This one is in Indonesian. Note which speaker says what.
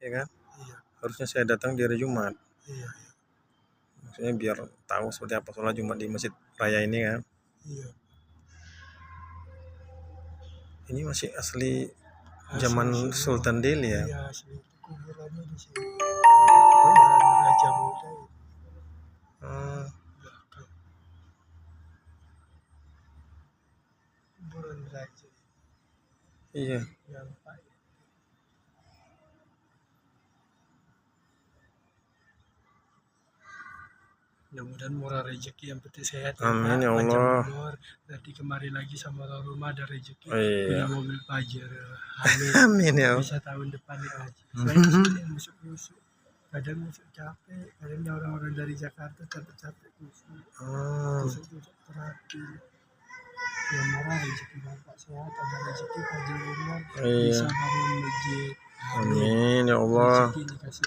Speaker 1: ya kan?
Speaker 2: Iya.
Speaker 1: Harusnya saya datang di hari Jumat.
Speaker 2: Iya.
Speaker 1: Maksudnya biar tahu seperti apa sholat Jumat di Masjid Raya ini kan.
Speaker 2: Iya.
Speaker 1: Ini masih asli zaman Sultan Delhi ya.
Speaker 2: Iya, asli. Kuburannya di sini.
Speaker 1: Oh, iya.
Speaker 2: Kuburan Raja Muda itu. Belakang. Kuburan Raja.
Speaker 1: Iya.
Speaker 2: Nampak. Mudah-mudahan murah rezeki, yang penting sehat ya
Speaker 1: Amin
Speaker 2: Pak,
Speaker 1: ya
Speaker 2: panjang
Speaker 1: Allah.
Speaker 2: umur. Nanti kemari lagi sama orang rumah ada rezeki.
Speaker 1: Oh, iya.
Speaker 2: Punya mobil Pajero. Amin.
Speaker 1: Amin ya Allah.
Speaker 2: Bisa tahun depan ya Haji. Saya di sini musuk-musuk. Kadang musuk capek, kadang orang-orang dari Jakarta capek-capek musuk. Musuk-musuk terapi. Ya murah rezeki Bapak, sehat, ada rezeki panjang umur.
Speaker 1: Iya.
Speaker 2: Bisa bangun masjid.
Speaker 1: Amin ya Allah.
Speaker 2: Rezeki dikasih